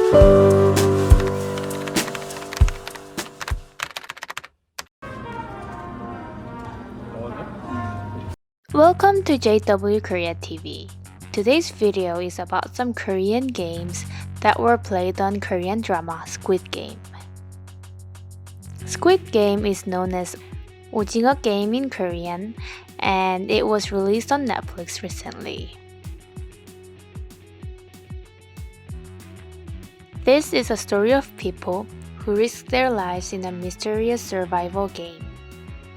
Welcome to JW Korea TV. Today's video is about some Korean games that were played on Korean drama Squid Game. Squid Game is known as Ujingo Game in Korean, and it was released on Netflix recently. This is a story of people who risk their lives in a mysterious survival game.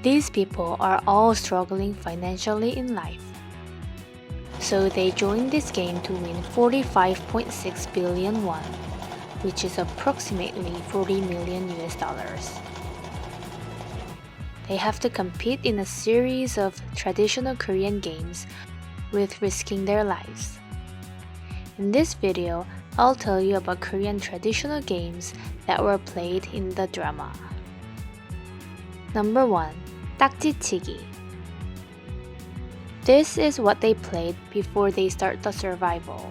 These people are all struggling financially in life. So they joined this game to win 45.6 billion won, which is approximately 40 million US dollars. They have to compete in a series of traditional Korean games with risking their lives. In this video, I'll tell you about Korean traditional games that were played in the drama. Number 1. Takti. This is what they played before they start the survival.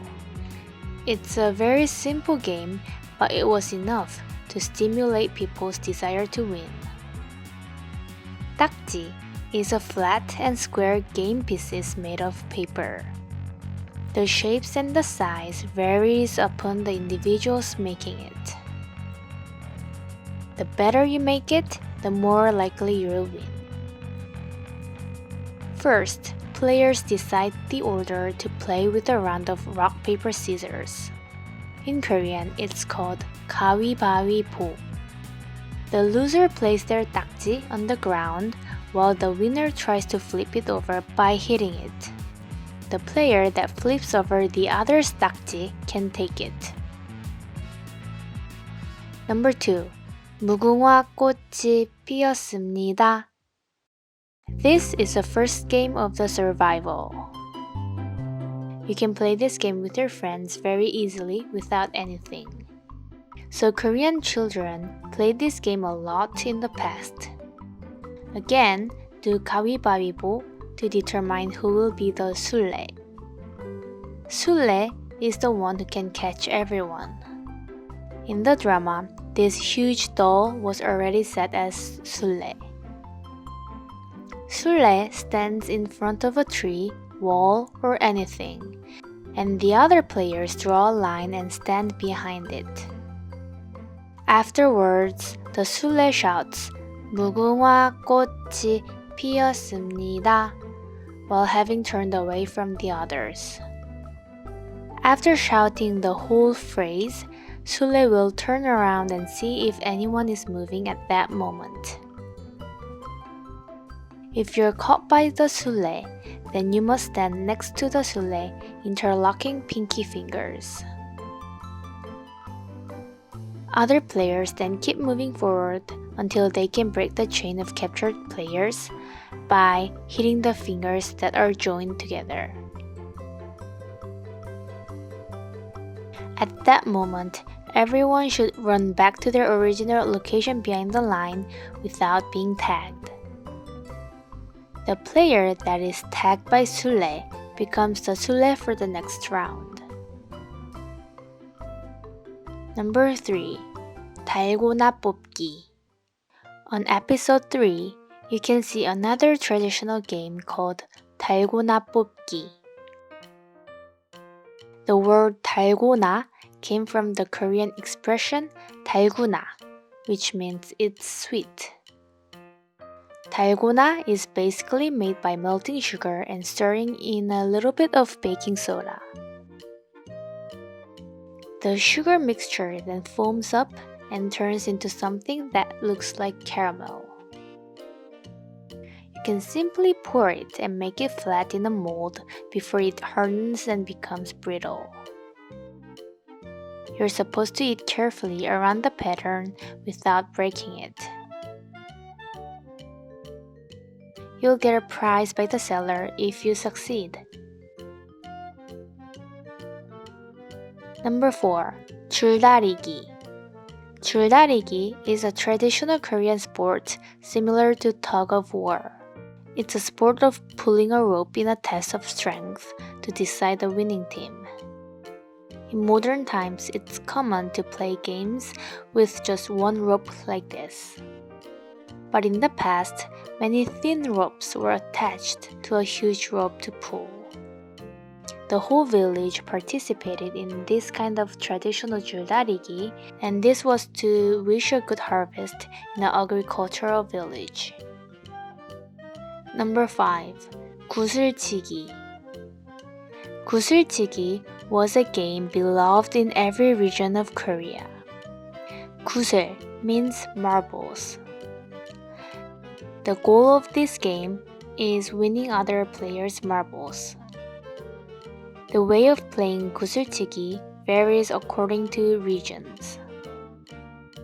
It's a very simple game, but it was enough to stimulate people's desire to win. Takti is a flat and square game pieces made of paper. The shapes and the size varies upon the individuals making it. The better you make it, the more likely you'll win. First, players decide the order to play with a round of rock, paper, scissors. In Korean, it's called 가위바위보. The loser places their takji on the ground while the winner tries to flip it over by hitting it. The player that flips over the other's takji can take it. Number 2. 무궁화 꽃이 피었습니다. This is the first game of the survival. You can play this game with your friends very easily without anything. So Korean children played this game a lot in the past. Again, do 가위바위보 to determine who will be the 술래. 술래 is the one who can catch everyone. In the drama, this huge doll was already set as 술래. 술래 stands in front of a tree, wall, or anything, and the other players draw a line and stand behind it. Afterwards, the 술래 shouts, 무궁화 꽃이 피었습니다, while having turned away from the others. After shouting the whole phrase, 술래 will turn around and see if anyone is moving at that moment. If you're caught by the 술래, then you must stand next to the 술래, interlocking pinky fingers. Other players then keep moving forward until they can break the chain of captured players by hitting the fingers that are joined together. At that moment, everyone should run back to their original location behind the line without being tagged. The player that is tagged by 술래 becomes the 술래 for the next round. Number 3. 달고나 뽑기. On episode 3, you can see another traditional game called 달고나 뽑기. The word 달고나 came from the Korean expression 달구나, which means it's sweet. 달고나 is basically made by melting sugar and stirring in a little bit of baking soda. The sugar mixture then foams up and turns into something that looks like caramel. You can simply pour it and make it flat in a mold before it hardens and becomes brittle. You're supposed to eat carefully around the pattern without breaking it. You'll get a prize by the seller if you succeed. Number 4. Chularigi. Chularigi is a traditional Korean sport similar to tug of war. It's a sport of pulling a rope in a test of strength to decide the winning team. In modern times, it's common to play games with just one rope like this. But in the past, many thin ropes were attached to a huge rope to pull. The whole village participated in this kind of traditional Chularigi, and this was to wish a good harvest in an agricultural village. Number 5. 구슬치기. 구슬치기 was a game beloved in every region of Korea. 구슬 means marbles. The goal of this game is winning other players' marbles. The way of playing 구슬치기 varies according to regions.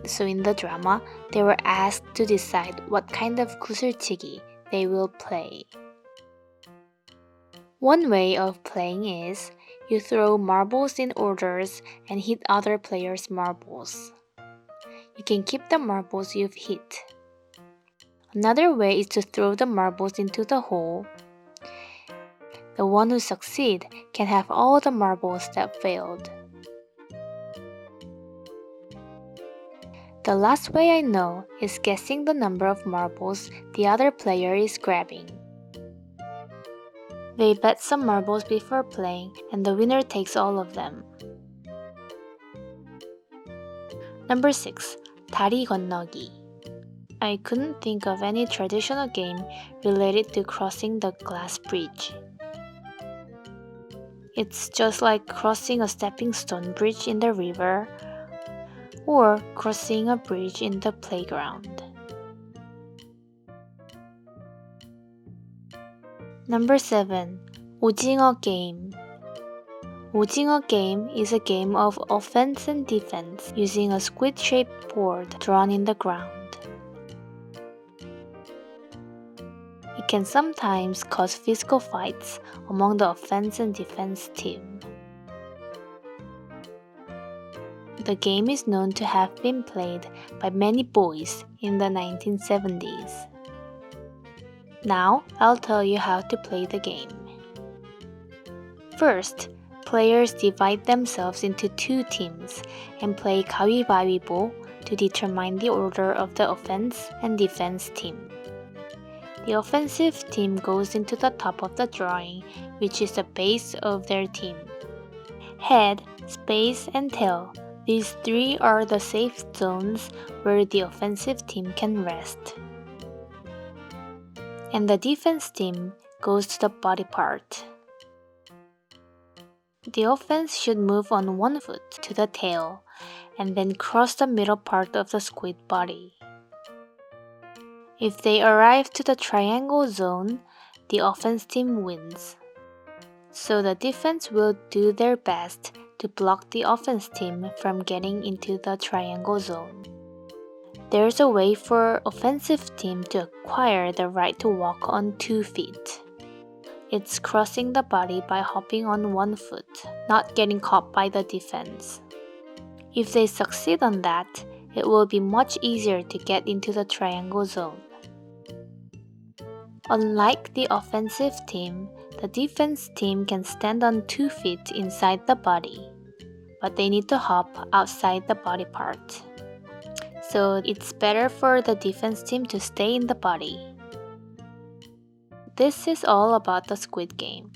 So in the drama, they were asked to decide what kind of 구슬치기 they will play. One way of playing is you throw marbles in orders and hit other players' marbles. You can keep the marbles you've hit. Another way is to throw the marbles into the hole. The one who succeeds can have all the marbles that failed. The last way I know is guessing the number of marbles the other player is grabbing. They bet some marbles before playing, and the winner takes all of them. Number 6. Tari Gonnagi. I couldn't think of any traditional game related to crossing the glass bridge. It's just like crossing a stepping stone bridge in the river or crossing a bridge in the playground. Number 7. Ujingo Game. Ujingo Game is a game of offense and defense using a squid-shaped board drawn in the ground. It can sometimes cause physical fights among the offense and defense team. The game is known to have been played by many boys in the 1970s. Now, I'll tell you how to play the game. First, players divide themselves into 2 teams and play 가위바위보 to determine the order of the offense and defense team. The offensive team goes into the top of the drawing, which is the base of their team. Head, space, and tail. These 3 are the safe zones where the offensive team can rest. And the defense team goes to the body part. The offense should move on 1 foot to the tail and then cross the middle part of the squid body. If they arrive to the triangle zone, the offense team wins. So the defense will do their best to block the offense team from getting into the triangle zone. There's a way for offensive team to acquire the right to walk on 2 feet. It's crossing the body by hopping on 1 foot, not getting caught by the defense. If they succeed on that, it will be much easier to get into the triangle zone. Unlike the offensive team, the defense team can stand on 2 feet inside the body, but they need to hop outside the body part. So it's better for the defense team to stay in the body. This is all about the Squid Game.